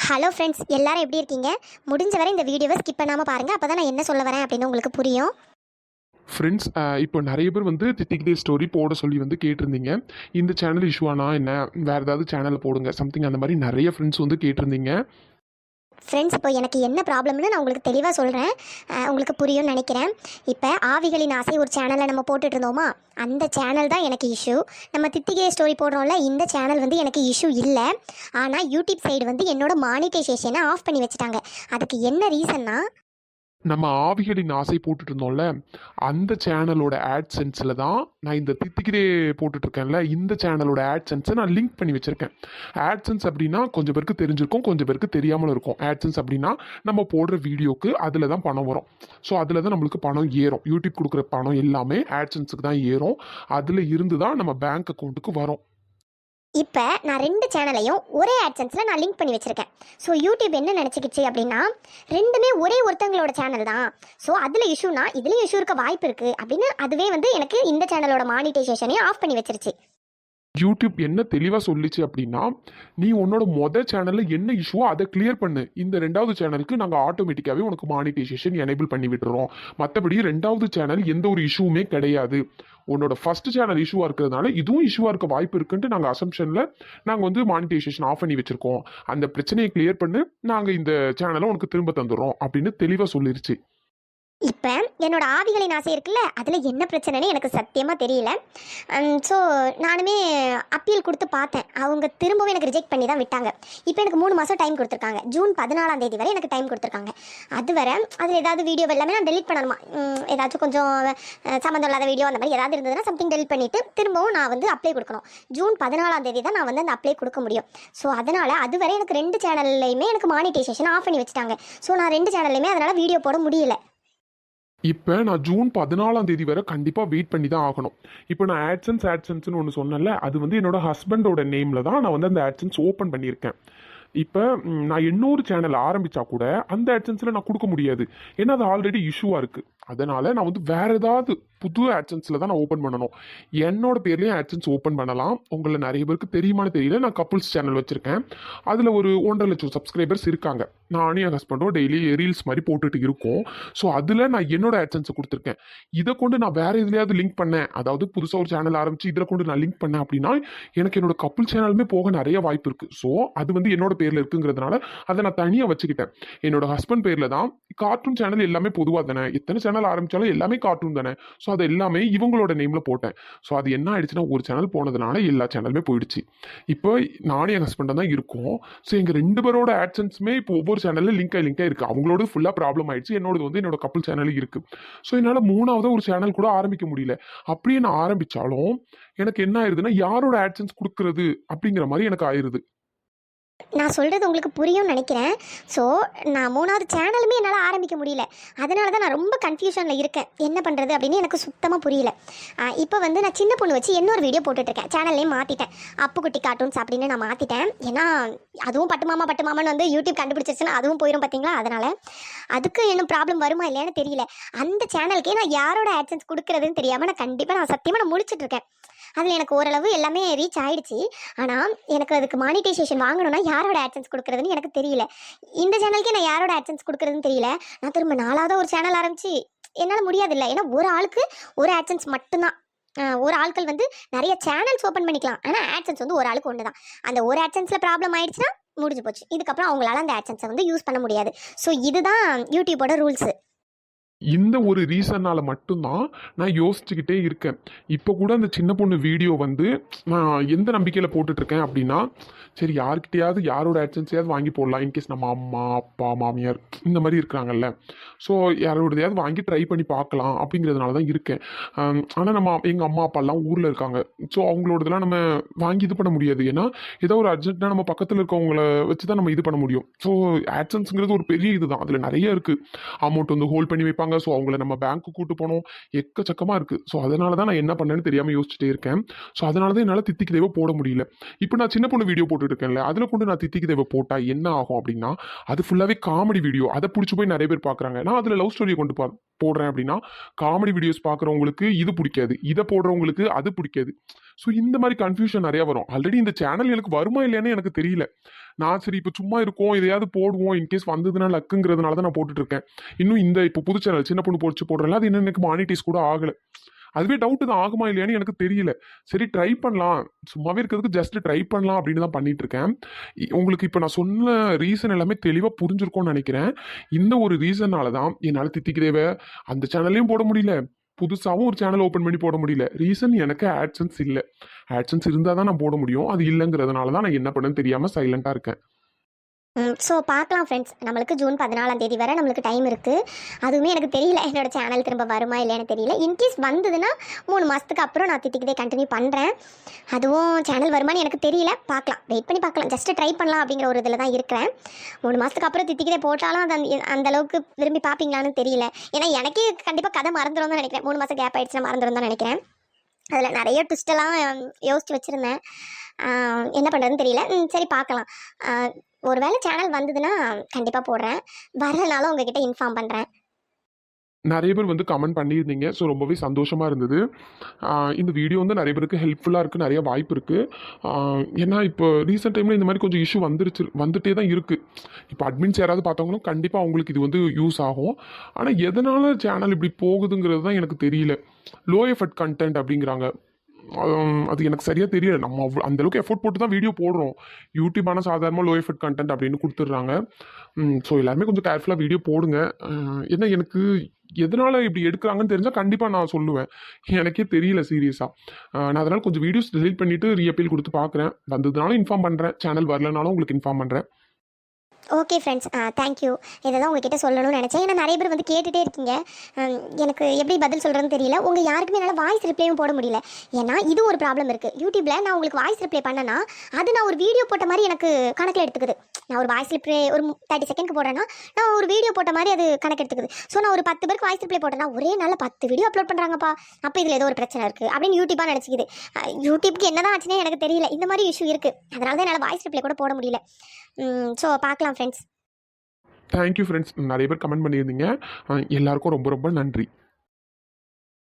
Hello friends, எல்லாரும் எப்படி இருக்கீங்க? முடிஞ்ச வரை இந்த வீடியோவை ஸ்கிப் பண்ணாமல் பாருங்கள். அப்போ தான் நான் என்ன சொல்ல வரேன் அப்படின்னு உங்களுக்கு புரியும். ஃப்ரெண்ட்ஸ், இப்போ நிறைய பேர் வந்து தித்திக்கிட்டே ஸ்டோரி போட சொல்லி வந்து கேட்டிருந்தீங்க. இந்த சேனல் இஷ்யூவானா என்ன, வேறு ஏதாவது சேனலில் போடுங்க சம்திங், அந்த மாதிரி நிறைய ஃப்ரெண்ட்ஸ் வந்து கேட்டிருந்தீங்க. ஃப்ரெண்ட்ஸ், இப்போ எனக்கு என்ன ப்ராப்ளம்னு நான் உங்களுக்கு தெளிவாக சொல்கிறேன். உங்களுக்கு புரியும்னு நினைக்கிறேன். இப்போ ஆவிகளின் ஆசை ஒரு சேனலில் நம்ம போட்டுட்டு இருந்தோமா, அந்த சேனல் தான் எனக்கு இஷ்யூ. நம்ம தித்திகை ஸ்டோரி போடுறோம்ல, இந்த சேனல் வந்து எனக்கு இஷ்யூ இல்லை. ஆனால் யூடியூப் சைடு வந்து என்னோட மானிட்டைசேஷனை ஆஃப் பண்ணி வச்சுட்டாங்க. அதுக்கு என்ன ரீசன்னா, நம்ம ஆவிகளின் ஆசை போட்டுட்டு இருந்தோம்ல, அந்த சேனலோட ஆட்சென்ஸில் தான் நான் இந்த தித்திக்கிட்டே போட்டுட்ருக்கேன்ல, இந்த சேனலோட ஆட்சென்ஸை நான் லிங்க் பண்ணி வச்சுருக்கேன். ஆட்சென்ஸ் அப்படின்னா கொஞ்சம் பேருக்கு தெரிஞ்சிருக்கும், கொஞ்சம் பேருக்கு தெரியாமலும் இருக்கும். ஆட்சென்ஸ் அப்படின்னா நம்ம போடுற வீடியோக்கு அதில் தான் பணம் வரும். ஸோ அதில் தான் நம்மளுக்கு பணம் ஏறும். யூடியூப் கொடுக்குற பணம் எல்லாமே ஆட்சென்ஸுக்கு தான் ஏறும். அதில் இருந்து தான் நம்ம பேங்க் அக்கௌண்ட்டுக்கு வரும். இப்போ நான் ரெண்டு சேனலையும் ஒரே ஆட்சன்ஸில் நான் லிங்க் பண்ணி வச்சுருக்கேன். ஸோ யூடியூப் என்ன நினச்சிக்கிச்சு அப்படின்னா, ரெண்டுமே ஒரே ஒருத்தங்களோட சேனல் தான், ஸோ அதில் இஷ்யூனா இதுலேயும் இஷ்யூ இருக்க வாய்ப்பு இருக்குது அப்படின்னு அதுவே வந்து எனக்கு இந்த சேனலோட மானிட்டைசேஷனையும் ஆஃப் பண்ணி வச்சிருச்சு. யூடியூப் என்ன தெளிவாக சொல்லிச்சு அப்படின்னா, நீ உன்னோட சேனலில் என்ன இஷ்யூவோ அதை கிளியர் பண்ணு. இந்த ரெண்டாவது சேனலுக்கு நாங்கள் ஆட்டோமேட்டிக்காகவே உனக்கு மானிட்டைசேஷன் எனேபிள் பண்ணி விட்டுறோம். மற்றபடி ரெண்டாவது சேனல் எந்த ஒரு இஷ்யூவுமே கிடையாது. உன்னோட ஃபர்ஸ்ட் சேனல் இஷ்யூவாக இருக்கிறதுனால இதுவும் இஷ்யூவாக இருக்க வாய்ப்பு இருக்குன்ட்டு நாங்கள் அசம்ஷனில் நாங்கள் வந்து மானிட்டைசேஷன் ஆஃப் பண்ணி வச்சுருக்கோம். அந்த பிரச்சனையை கிளியர் பண்ணு, நாங்கள் இந்த சேனலை உனக்கு திரும்ப தந்துடுறோம் அப்படின்னு தெளிவாக சொல்லிருச்சு. இப்போ என்னோட ஆவிகளின் ஆசை இருக்குல்ல, அதில் என்ன பிரச்சனைன்னு எனக்கு சத்தியமாக தெரியல. ஸோ நானுமே அப்பீல் கொடுத்து பார்த்தேன். அவங்க திரும்பவும் எனக்கு ரிஜெக்ட் பண்ணி தான் விட்டாங்க. இப்போ எனக்கு 3 மாதம் டைம் கொடுத்துருக்காங்க. ஜூன் 14 வரை எனக்கு டைம் கொடுத்துருக்காங்க. அது வரை அதில் ஏதாவது வீடியோ எல்லாமே நான் டெலிட் பண்ணணுமா, ஏதாச்சும் கொஞ்சம் சம்மந்தம் இல்லாத வீடியோ அந்த மாதிரி ஏதாவது இருந்ததுன்னா சம்திங் டெலிட் பண்ணிவிட்டு திரும்பவும் நான் வந்து அப்ளை கொடுக்கணும். ஜூன் 14 தான் நான் வந்து அந்த அப்ளை கொடுக்க முடியும். ஸோ அதனால் அதுவரை எனக்கு 2 சேனல்லையுமே எனக்கு மானிட்டைசேஷன் ஆஃப் பண்ணி வச்சுட்டாங்க. ஸோ நான் 2 சேனல்லையுமே அதனால் வீடியோ போட முடியல. இப்போ நான் ஜூன் 14 வரை கண்டிப்பாக வெயிட் பண்ணி தான் ஆகணும். இப்போ நான் ஆட்சன்ஸ்னு ஒன்று சொன்னேன்ல, அது வந்து என்னோட ஹஸ்பண்டோட நேமில் தான் நான் வந்து அந்த ஆட்சன்ஸ் ஓப்பன் பண்ணியிருக்கேன். இப்போ நான் இன்னொரு சேனல் ஆரம்பித்தா கூட அந்த ஆட்சன்ஸில் நான் கொடுக்க முடியாது. ஏன்னா அது ஆல்ரெடி இஷ்யூவாக இருக்குது. அதனால் நான் வந்து வேறு ஏதாவது புது ஆட்சன்ஸில் தான் நான் ஓப்பன் பண்ணணும். என்னோட பேர்லேயும் ஆட்சன்ஸ் ஓப்பன் பண்ணலாம். உங்களை நிறைய பேருக்கு தெரியுமான்னு தெரியல, நான் கப்புள்ஸ் சேனல் வச்சுருக்கேன். அதில் ஒரு 1.5 லட்சம் சப்ஸ்கிரைபர்ஸ் இருக்காங்க. நானும் என் ஹஸ்பண்டும் டெய்லி ரீல்ஸ் மாதிரி போட்டுட்டு இருக்கோம். ஸோ அதில் நான் என்னோட ஆட்சன்ஸை கொடுத்துருக்கேன். இதை கொண்டு நான் வேறு எதுலையாவது லிங்க் பண்ணேன், அதாவது புதுசாக ஒரு சேனல் ஆரம்பித்து இதில் கொண்டு நான் லிங்க் பண்ணேன் அப்படின்னா எனக்கு என்னோட கப்புள் சேனலுமே போக நிறைய வாய்ப்பு இருக்குது. ஸோ அது வந்து என்னோட பேரில் இருக்குங்கிறதுனால அதை நான் தனியாக வச்சுக்கிட்டேன். என்னோட ஹஸ்பண்ட் பேரில் தான். கார்ட்டூன் சேனல் எல்லாமே பொதுவாக தானே, எத்தனை சேனல் ஆரம்பித்தாலும் எல்லாமே கார்ட்டூன் தானே. ஸோ அது எல்லாமே இவங்களோட நேமில் போட்டேன். ஸோ அது என்ன ஆயிடுச்சுன்னா, ஒரு சேனல் போனதுனால எல்லா சேனலுமே போயிடுச்சு. இப்போ நானும் என் ஹஸ்பண்டும் தான் இருக்கோம். ஸோ எங்கள் 2 பேரோட ஆட்சன்ஸுமே இப்போ ஒவ்வொரு சேனலில் லிங்காக இருக்குது. அவங்களோட ஃபுல்லாக ப்ராப்ளம் ஆயிடுச்சு. என்னோடது வந்து என்னோட கப்புள் சேனல் இருக்குது. ஸோ என்னால் 3வது ஒரு சேனல் கூட ஆரம்பிக்க முடியல. அப்படியே நான் ஆரம்பித்தாலும் எனக்கு என்ன ஆயிடுதுன்னா, யாரோட ஆட்சன்ஸ் கொடுக்குறது அப்படிங்கிற மாதிரி எனக்கு ஆயிடுது. நான் சொல்கிறது உங்களுக்கு புரியும்னு நினைக்கிறேன். ஸோ நான் 3வது சேனலுமே என்னால் ஆரம்பிக்க முடியல. அதனால தான் நான் ரொம்ப கன்ஃபியூஷனில் இருக்கேன். என்ன பண்ணுறது அப்படின்னு எனக்கு சுத்தமாக புரியல. இப்போ வந்து நான் சின்ன பொண்ணு வச்சு இன்னொரு வீடியோ போட்டுட்ருக்கேன். சேனல்லே மாற்றிட்டேன். அப்புக்குட்டி கார்ட்டூன்ஸ் அப்படின்னு நான் மாற்றிட்டேன். ஏன்னா அதுவும் பட்டு மாமான்னு வந்து யூடியூப் கண்டுபிடிச்சிருச்சுன்னா அதுவும் போயிடும் பார்த்தீங்களா. அதனால் அதுக்கு இன்னும் ப்ராப்ளம் வருமா இல்லையான்னு தெரியல. அந்த சேனலுக்கே நான் யாரோட ஆட்சன்ஸ் கொடுக்குறதுன்னு தெரியாமல் நான் சத்தியமாக நான் முழிச்சிட்ருக்கேன். அதில் எனக்கு ஓரளவு எல்லாமே ரீச் ஆகிடுச்சு. ஆனால் எனக்கு அதுக்கு மானிட்டைசேஷன் வாங்கணும்னா யாரோட ஆட்சன்ஸ் கொடுக்குறதுன்னு எனக்கு தெரியல. இந்த சேனலுக்கே நான் யாரோட ஆட்சன்ஸ் கொடுக்குறதுன்னு தெரியல. நான் திரும்ப 4வது ஒரு சேனல் ஆரம்பித்து என்னால் முடியாதில்லை. ஏன்னா ஒரு ஆளுக்கு ஒரு ஆட்சன்ஸ் மட்டும்தான். ஒரு ஆட்கள் வந்து நிறைய சேனல்ஸ் ஓப்பன் பண்ணிக்கலாம். ஆனால் ஆட்சன்ஸ் வந்து ஒரு ஆளுக்கு ஒன்று தான். அந்த ஒரு ஆட்சன்ஸில் ப்ராப்ளம் ஆயிடுச்சுன்னா முடிஞ்சு போச்சு. இதுக்கப்புறம் அவங்களால அந்த ஆட்சன்ஸை வந்து யூஸ் பண்ண முடியாது. ஸோ இதுதான் யூடியூபோட ரூல்ஸு. இந்த ஒரு ரீசனால் மட்டும்தான் நான் யோசிச்சுக்கிட்டே இருக்கேன். இப்போ கூட அந்த சின்ன பொண்ணு வீடியோ வந்து நான் எந்த நம்பிக்கையில் போட்டுட்ருக்கேன் அப்படின்னா, சரி யார்கிட்டையாவது யாரோட ஆட்சன்ஸையாவது வாங்கி போடலாம். இன்கேஸ் நம்ம அம்மா அப்பா மாமியார் இந்த மாதிரி இருக்கிறாங்கல்ல, ஸோ யாரோடையாவது வாங்கி ட்ரை பண்ணி பார்க்கலாம் அப்படிங்கிறதுனால தான் இருக்கேன். ஆனால் எங்கள் அம்மா அப்பாலாம் ஊரில் இருக்காங்க. ஸோ அவங்களோடதெல்லாம் நம்ம வாங்கி இது பண்ண முடியாது. ஏன்னா ஏதோ ஒரு அர்ஜென்ட்டாக நம்ம பக்கத்தில் இருக்கவங்கள வச்சு தான் நம்ம இது பண்ண முடியும். ஸோ ஆட்சன்ஸுங்கிறது ஒரு பெரிய இது தான். அதில் நிறைய இருக்குது. அமௌண்ட் வந்து ஹோல்ட் பண்ணி வைப்பாங்க. ஸோ அவங்கள நம்ம பேங்க்கு கூட்டு போனோம், எக்கச்சக்கமாக இருக்குது. ஸோ அதனால தான் நான் என்ன பண்ணேன்னு தெரியாமல் யோசிச்சுட்டே இருக்கேன். ஸோ அதனால தான் என்னால் தித்திக்கு தேவை போட முடியல. இப்போ நான் சின்ன பொண்ணு வீடியோ போட்டுருக்கேன்ல, அதில் கொண்டு நான் தித்திக்கு தேவை போட்டால் என்ன ஆகும் அப்படின்னா, அது ஃபுல்லாகவே காமெடி வீடியோ. அதை பிடிச்சி போய் நிறைய பேர் பார்க்குறாங்க. நான் அதில் லவ் ஸ்டோரியை கொண்டு போடுறேன் அப்படின்னா, காமெடி வீடியோஸ் பார்க்குறவங்களுக்கு இது பிடிக்காது, இதை போடுறவங்களுக்கு அது பிடிக்காது. ஸோ இந்த மாதிரி கன்ஃபியூஷன் நிறைய வரும். ஆல்ரெடி இந்த சேனல் எனக்கு வருமா இல்லையானே எனக்கு தெரியல. நான் சரி இப்போ சும்மா இருக்கோம், எதையாவது போடுவோம், இன்கேஸ் வந்ததுன்னா லக்குங்கிறதுனால தான் நான் போட்டுட்டு இருக்கேன். இன்னும் இந்த இப்போ புது சேனல் சின்ன பொண்ணு போட்டு போடுறேன், அது இன்னும் எனக்கு மானிட்டைஸ் கூட ஆகலை. அதுவே டவுட் தான், ஆகுமா இல்லையான்னு எனக்கு தெரியல. சரி ட்ரை பண்ணலாம், சும்மாவே இருக்கிறதுக்கு ஜஸ்ட் ட்ரை பண்ணலாம் அப்படின்னு தான் பண்ணிட்டு இருக்கேன். உங்களுக்கு இப்போ நான் சொன்ன ரீசன் எல்லாமே தெளிவாக புரிஞ்சிருக்கும்னு நினைக்கிறேன். இந்த ஒரு ரீசனால தான் என்னால் தித்திக்கு தேவை அந்த சேனல்லையும் போட முடியல, புதுசாகவும் ஒரு சேனல் ஓப்பன் பண்ணி போட முடியல. ரீசன் எனக்கு ஆட்சன்ஸ் இல்லை. ஆட்சன்ஸ் இருந்தால் தான் நான் போட முடியும். அது இல்லைங்கிறதுனால தான் நான் என்ன பண்ணேன்னு தெரியாமல் சைலண்டாக இருக்கேன். ஸோ பார்க்கலாம் ஃப்ரெண்ட்ஸ், நம்மளுக்கு ஜூன் 14ஆம் தேதி வரை நம்மளுக்கு டைம் இருக்குது. அதுவுமே எனக்கு தெரியல என்னோட சேனல் திரும்ப வருமா இல்லையான்னு தெரியல. இன்கேஸ் வந்ததுன்னா 3 மாதத்துக்கு அப்புறம் நான் தித்திக்கிட்டே கண்டினியூ பண்ணுறேன். அதுவும் சேனல் வருமானு எனக்கு தெரியல, பார்க்கலாம், வெயிட் பண்ணி பார்க்கலாம். ஜஸ்ட்டு ட்ரை பண்ணலாம் அப்படிங்கிற ஒரு இதில் தான் இருக்கிறேன். 3 மாதத்துக்கு அப்புறம் தித்திக்கிட்டே போட்டாலும் அது அந்த அளவுக்கு விரும்பி பார்ப்பீங்களான்னு தெரியல. ஏன்னா எனக்கே கண்டிப்பாக கதை மறந்துடும் தான் நினைக்கிறேன். 3 மாதம் கேப் ஆகிடுச்சுன்னா மறந்துடும் தான் நினைக்கிறேன். அதில் நிறைய ட்விஸ்டெல்லாம் யோசித்து வச்சுருந்தேன். என்ன பண்ணுறதுன்னு தெரியல. சரி பார்க்கலாம். ஒரு வேளை சேனல் வந்ததுன்னா கண்டிப்பாக போடுறேன், வரலனாலும் உங்ககிட்ட இன்ஃபார்ம் பண்ணுறேன். நிறைய பேர் வந்து கமெண்ட் பண்ணியிருந்தீங்க. ஸோ ரொம்பவே சந்தோஷமாக இருந்தது. இந்த வீடியோ வந்து நிறைய பேருக்கு ஹெல்ப்ஃபுல்லாக இருக்குது, நிறைய வாய்ப்பு இருக்குது. ஏன்னா இப்போ ரீசெண்ட் டைமில் இந்த மாதிரி கொஞ்சம் இஷ்யூ வந்துட்டே தான் இருக்குது. இப்போ அட்மின்ஸ் யாராவது பார்த்தவங்களும் கண்டிப்பாக அவங்களுக்கு இது வந்து யூஸ் ஆகும். ஆனால் எதனால் சேனல் இப்படி போகுதுங்கிறது தான் எனக்கு தெரியல. லோ எஃபர்ட் கண்டென்ட் அப்படிங்கிறாங்க. அது எனக்கு சரியாக தெரியல. நம்ம அந்தளவுக்கு எஃபோர்ட் போட்டு தான் வீடியோ போடுறோம். யூடியூப் ஆனால் சாதாரணமாக லோ எஃபர்ட் கண்டென்ட் அப்படின்னு கொடுத்துட்றாங்க. ஸோ எல்லாருமே கொஞ்சம் கேர்ஃபுல்லாக வீடியோ போடுங்க. ஏன்னா எனக்கு எதனால் இப்படி எடுக்கிறாங்கன்னு தெரிஞ்சால் கண்டிப்பாக நான் சொல்லுவேன். எனக்கே தெரியல சீரியஸாக. நான் அதனால் கொஞ்சம் வீடியோஸ் டெலீட் பண்ணிவிட்டு ரீஅப்பீல் கொடுத்து பார்க்குறேன். வந்ததுனாலும் இன்ஃபார்ம் பண்ணுறேன், சேனல் வரலனாலும் உங்களுக்கு இன்ஃபார்ம் பண்ணுறேன். Okay friends, thank you. இதை தான் உங்ககிட்ட சொல்லணும்னு நினச்சேன். ஏன்னா நிறைய பேர் வந்து கேட்டுகிட்டே இருக்கீங்க. எனக்கு எப்படி பதில் சொல்கிறதுன்னு தெரியல. உங்கள் யாருக்குமே என்னால் வாய்ஸ் ரிப்ளையும் போட முடியல. ஏன்னா இது ஒரு ப்ராப்ளம் இருக்குது. யூடியூப்பில் நான் உங்களுக்கு வாய்ஸ் ரிப்ளை பண்ணேன்னா அது நான் ஒரு வீடியோ போட்ட மாதிரி எனக்கு கணக்கில் எடுத்துக்குது. நான் ஒரு வாய்ஸ் ரிப்ளை ஒரு 30 செகண்ட்க்கு போடுறேன்னா நான் ஒரு வீடியோ போட்ட மாதிரி அது கணக்கு எடுத்துக்குது. ஸோ நான் ஒரு 10 பேருக்கு வாய்ஸ் ரிப்ளை போட்டேன்னா ஒரே நாளில் 10 வீடியோ அப்லோட் பண்ணுறாங்கப்பா, அப்போ இதில் ஏதோ ஒரு பிரச்சனை இருக்குது அப்படின்னு யூடியூப்பாக நினச்சிக்குது. யூடியூப்க்கு என்ன தான் ஆச்சுன்னே எனக்கு தெரியல. இந்த மாதிரி இஷ்யூ இருக்குது. அதனால தான் என்னால் வாய்ஸ் ரிப்ளை கூட போட முடியல. ஸோ பார்க்கலாம் ஃப்ரெண்ட்ஸ். Thank you friends. நிறைய பேர் கமெண்ட் பண்ணியிருந்தீங்க. எல்லாருக்கும் ரொம்ப ரொம்ப நன்றி.